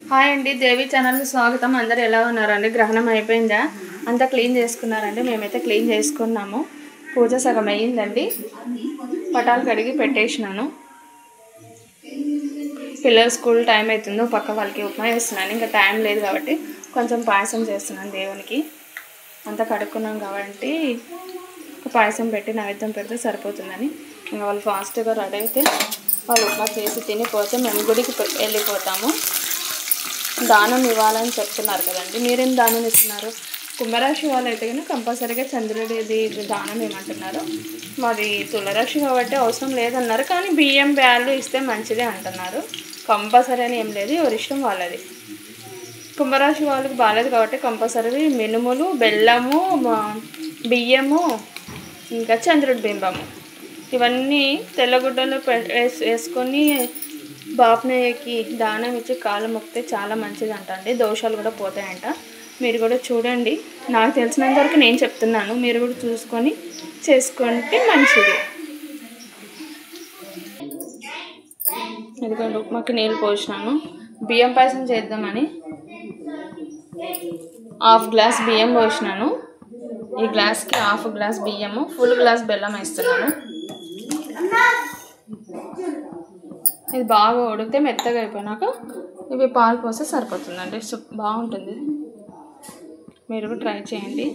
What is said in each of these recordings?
Hi అండి, దేవి ఛానల్కి స్వాగతం. అందరు ఎలా ఉన్నారండి? గ్రహణం అయిపోయిందా? అంతా క్లీన్ చేసుకున్నారండి? మేమైతే క్లీన్ చేసుకున్నాము. పూజ సగం అయ్యిందండి. పటాలు కడిగి పెట్టేసినాను. పిల్లలు స్కూల్ టైం అవుతుందో పక్క వాళ్ళకి ఉప్మా చేస్తున్నాను. ఇంకా టైం లేదు కాబట్టి కొంచెం పాయసం చేస్తున్నాను దేవునికి. అంతా కడుక్కున్నాం కాబట్టి పాయసం పెట్టి నైవేద్యం పెడితే సరిపోతుందని ఇంకా వాళ్ళు ఫాస్ట్గా రెడీ అయితే వాళ్ళు ఉప్మా చేసి తినిపోతే మేము గుడికి వెళ్ళిపోతాము. దానం ఇవ్వాలని చెప్తున్నారు కదండి. మీరేం దానం ఇస్తున్నారు? కుంభరాశి వాళ్ళు అయితే కనుక కంపల్సరీగా చంద్రుడిది దానం ఏమంటున్నారు. మాది తులరాశి కాబట్టి అవసరం లేదన్నారు, కానీ బియ్యం బ్యాళ్ళు ఇస్తే మంచిదే అంటున్నారు. కంపల్సరీ అని ఏం లేదు, ఎవరి ఇష్టం వాళ్ళది. కుంభరాశి వాళ్ళకి బాగాలేదు కాబట్టి కంపల్సరీ మినుములు, బెల్లము, బియ్యము, ఇంకా చంద్రుడి బింబము ఇవన్నీ తెల్లగుడ్డలు వేసుకొని బాప్నయ్యకి దానం ఇచ్చి కాళ్ళు మొక్కితే చాలా మంచిది అంటండి. దోషాలు కూడా పోతాయంట. మీరు కూడా చూడండి. నాకు తెలిసినంత వరకు నేను చెప్తున్నాను, మీరు కూడా చూసుకొని చేసుకుంటే మంచిది. ఎందుకంటే ఉప్మాకి నీళ్ళు పోసినాను. బియ్యం పాయసం చేద్దామని హాఫ్ గ్లాస్ బియ్యం పోసినాను. ఈ గ్లాస్కి హాఫ్ గ్లాస్ బియ్యము, ఫుల్ గ్లాస్ బెల్లం వేస్తున్నాను. ఇది బాగా ఉడికితే మెత్తగా అయిపోయినాక ఇవి పాలు పోస్తే సరిపోతుందండి. బాగుంటుంది. మీరు కూడా ట్రై చేయండి.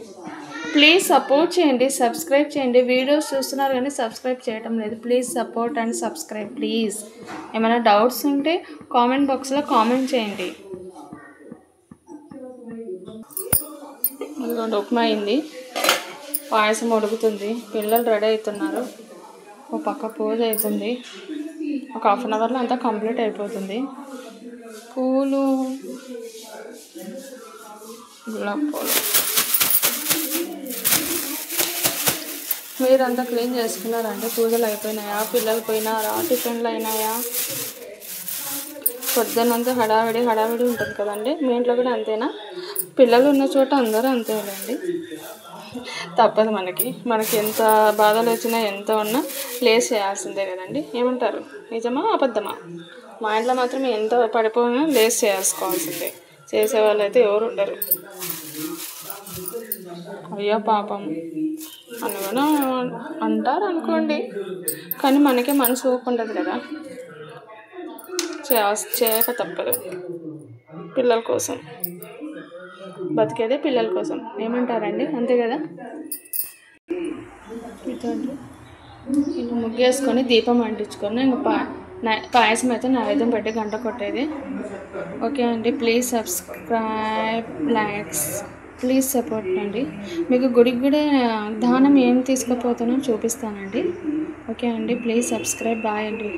ప్లీజ్ సపోర్ట్ చేయండి, సబ్స్క్రైబ్ చేయండి. వీడియోస్ చూస్తున్నారు కానీ సబ్స్క్రైబ్ చేయటం లేదు. Please support and subscribe please. ఏమైనా డౌట్స్ ఉంటే కామెంట్ బాక్స్లో కామెంట్ చేయండి. ఇదిగోండి ఉప్మా అయింది, పాయసం ఉడుకుతుంది, పిల్లలు రెడీ అవుతున్నారు, ఒక పక్క పూజ అవుతుంది. ఒక హాఫ్ అన్ అవర్లో అంతా కంప్లీట్ అయిపోతుంది. పూలు, గులాబీ పూలు మీరంతా క్లీన్ చేసుకున్నారంటే పూజలు అయిపోయినాయా? పిల్లలు పోయినారా? టిఫిన్లు అయినాయా? పొద్దున్నంతా హడావిడి ఉంటుంది కదండి. మీ ఇంట్లో కూడా అంతేనా? పిల్లలు ఉన్న చోట అందరూ అంతేనండి. తప్పదు. మనకి ఎంత బాధలు వచ్చినా ఎంత ఉన్నా లేస్ చేయాల్సిందే కదండి. ఏమంటారు, నిజమా అబద్ధమా? మా ఇంట్లో మాత్రం ఎంత పడిపోయినా లేస్ చేసుకోవాల్సిందే. చేసేవాళ్ళు అయితే ఎవరు ఉండరు. అయ్యో పాపం అని కూడా అంటారు అనుకోండి, కానీ మనకే మనసు ఊపుకుంటుంది కదా. చేయక తప్పదు. పిల్లల కోసం బతికేదే పిల్లల కోసం. ఏమంటారండి? అంతే కదా. ముగ్గేసుకొని దీపం అంటించుకొని ఇంకా పాయసం అయితే నైవేద్యం పెట్టి గంట కొట్టేది. ఓకే అండి, please subscribe, likes, please support అండి. మీకు గుడికి కూడా దానం ఏం తీసుకుపోతానో చూపిస్తానండి. ఓకే అండి, ప్లీజ్ సబ్స్క్రైబ్. బాయ్ అండి.